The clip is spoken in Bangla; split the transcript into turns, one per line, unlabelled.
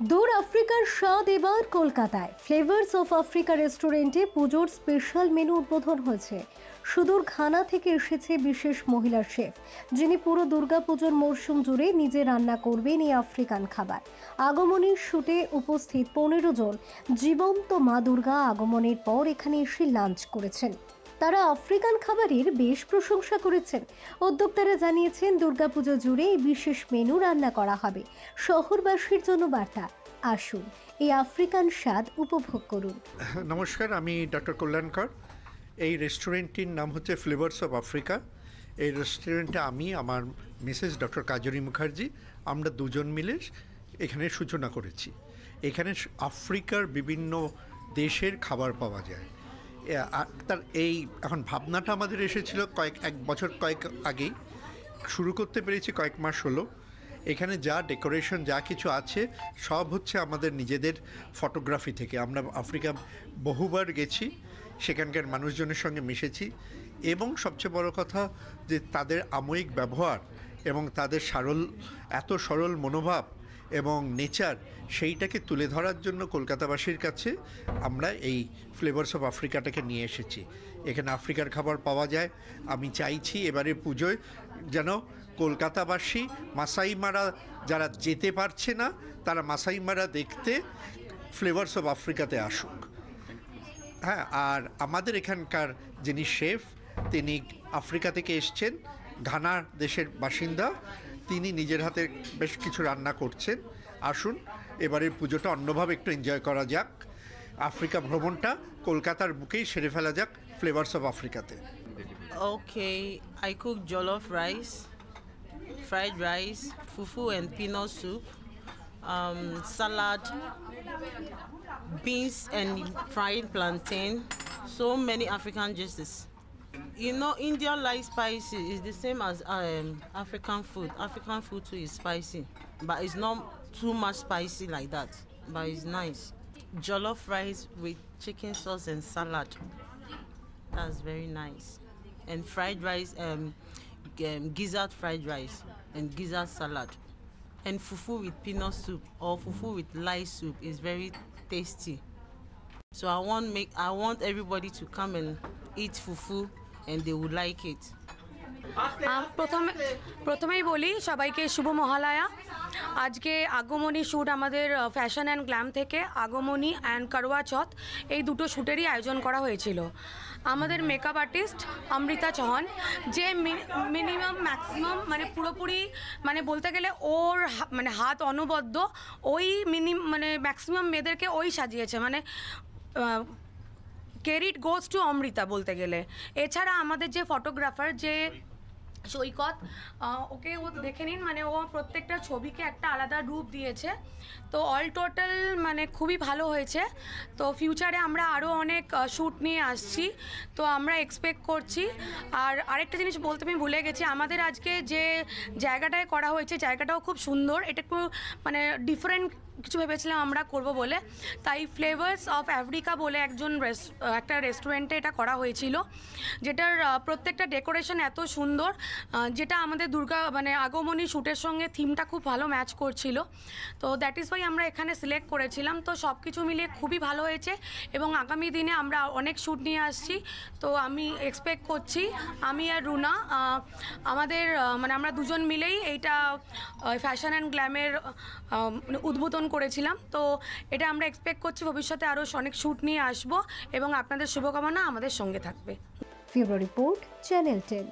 দূর আফ্রিকার স্বাদ এবার কলকাতায় ফ্লেভার্স অফ আফ্রিকা রেস্টুরেন্টে পুজোর স্পেশাল মেনু উদ্বোধন হয়েছে। সুদূর ঘানা থেকে এসেছে বিশেষ মহিলা শেফ, যিনি পুরো দুর্গাপুজোর মরশুম জুড়ে নিজে রান্না করবেন এই আফ্রিকান খাবার। আগমনীর শুটে উপস্থিত 15 জন জীবন্ত মা দুর্গা আগমনের পর এখানে এসে লাঞ্চ করেছেন। তারা আফ্রিকান খাবারের বেশ প্রশংসা করেছেন। উদ্যোক্তারা জানিয়েছেন দুর্গাপুজো জুড়ে এই বিশেষ মেনু রান্না করা হবে। শহরবাসীর জন্য বার্তা, আসুন এই আফ্রিকান স্বাদ উপভোগ করুন।
নমস্কার, আমি ডক্টর কল্যাণকর। এই রেস্টুরেন্টটির নাম হচ্ছে ফ্লেভার্স অফ আফ্রিকা। এই রেস্টুরেন্টে আমি, আমার মিসেস ডক্টর কাজরি মুখার্জি, আমরা দুজন মিলে এখানে সূচনা করেছি। এখানে আফ্রিকার বিভিন্ন দেশের খাবার পাওয়া যায়। তার এই এখন ভাবনাটা আমাদের এসেছিল এক বছর আগেই, শুরু করতে পেরেছি কয়েক মাস হলো। এখানে যা ডেকোরেশন যা কিছু আছে সব হচ্ছে আমাদের নিজেদের ফটোগ্রাফি থেকে। আমরা আফ্রিকা বহুবার গেছি, সেখানকার মানুষজনের সঙ্গে মিশেছি, এবং সবচেয়ে বড় কথা যে তাদের আময়িক ব্যবহার এবং তাদের এত সরল মনোভাব এবং নেচার, সেইটাকে তুলে ধরার জন্য কলকাতাবাসীর কাছে আমরা এই ফ্লেভার্স অফ আফ্রিকাটাকে নিয়ে এসেছি। এখানে আফ্রিকার খাবার পাওয়া যায়। আমি চাইছি এবারে পুজোয় যেন কলকাতাবাসী মাসাই মারা যারা যেতে পারছে না, তারা মাসাই মারা দেখতে ফ্লেভার্স অফ আফ্রিকাতে আসুক। হ্যাঁ, আর আমাদের এখানকার যিনি শেফ, তিনি আফ্রিকা থেকে এসছেন, ঘানা দেশের বাসিন্দা। তিনি নিজের হাতে বেশ কিছু রান্না করছেন। আসুন এবারের পুজোটা অন্যভাবে একটু এনজয় করা যাক। আফ্রিকা ভ্রমণটা কলকাতার বুকেই সেরে ফেলা যাক ফ্লেভার্স অফ আফ্রিকাতে।
Okay, I cook jollof rice, fried rice, fufu and peanut soup, salad, beans and fried plantain, so many African dishes. You know, India likes spicy. It's the same as African food. African food too is spicy, but it's not too much spicy like that, but it's nice. Jollof rice with chicken sauce and salad, that's very nice. And fried rice, gizzard fried rice and gizzard salad, and fufu with peanut soup or fufu with lice soup is very tasty. So I want everybody to come and eat fufu and they would like it.
প্রথমেই বলি সবাইকে শুভ মহালয়া। আজকে আগমনী শ্যুট আমাদের ফ্যাশন অ্যান্ড গ্ল্যাম থেকে আগমনী অ্যান্ড করওয়া চৌথ এই দুটো শ্যুটেরই আয়োজন করা হয়েছিল। আমাদের মেকআপ আর্টিস্ট অমৃতা চৌহান, যে ম্যাক্সিমাম মানে পুরোপুরি মানে বলতে গেলে ওর মানে হাত অনবদ্য, ওই ম্যাক্সিমাম মেয়েদেরকে ওই সাজিয়েছে, মানে ক্রেডিট গোজ টু অমৃতা বলতে গেলে। এছাড়া আমাদের যে ফটোগ্রাফার, যে সৈকত, ওকে ও দেখে নিন, মানে ও প্রত্যেকটা ছবিকে একটা আলাদা রূপ দিয়েছে। তো অল টোটাল মানে খুবই ভালো হয়েছে। তো ফিউচারে আমরা আরও অনেক শ্যুট নিয়ে আসছি, তো আমরা এক্সপেক্ট করছি। আর আরেকটা জিনিস বলতে আমি ভুলে গেছি, আমাদের আজকে যে জায়গাটায় করা হয়েছে জায়গাটাও খুব সুন্দর। এটা একটু মানে ডিফারেন্ট কিছু ভেবেছিলাম আমরা করব বলে, তাই ফ্লেভার্স অফ আফ্রিকা বলে একটা রেস্টুরেন্টে এটা করা হয়েছিল, যেটার প্রত্যেকটা ডেকোরেশন এত সুন্দর, যেটা আমাদের আগমনী শ্যুটের সঙ্গে থিমটা খুব ভালো ম্যাচ করছিল। তো দ্যাট ইজ ওয়াই আমরা এখানে সিলেক্ট করেছিলাম। তো সব কিছু মিলিয়ে খুবই ভালো হয়েছে এবং আগামী দিনে আমরা অনেক শ্যুট নিয়ে আসছি। তো আমি এক্সপেক্ট করছি, আমি আর রুনা আমাদের আমরা দুজন মিলেই এইটা ফ্যাশন অ্যান্ড গ্ল্যামের উদ্বোধন করেছিলাম। তো এটা আমরা এক্সপেক্ট করছি ভবিষ্যতে আরও অনেক শ্যুট নিয়ে আসবো এবং আপনাদের শুভকামনা আমাদের সঙ্গে থাকবে।
ফেব্রুয়ারি রিপোর্ট, চ্যানেল 10।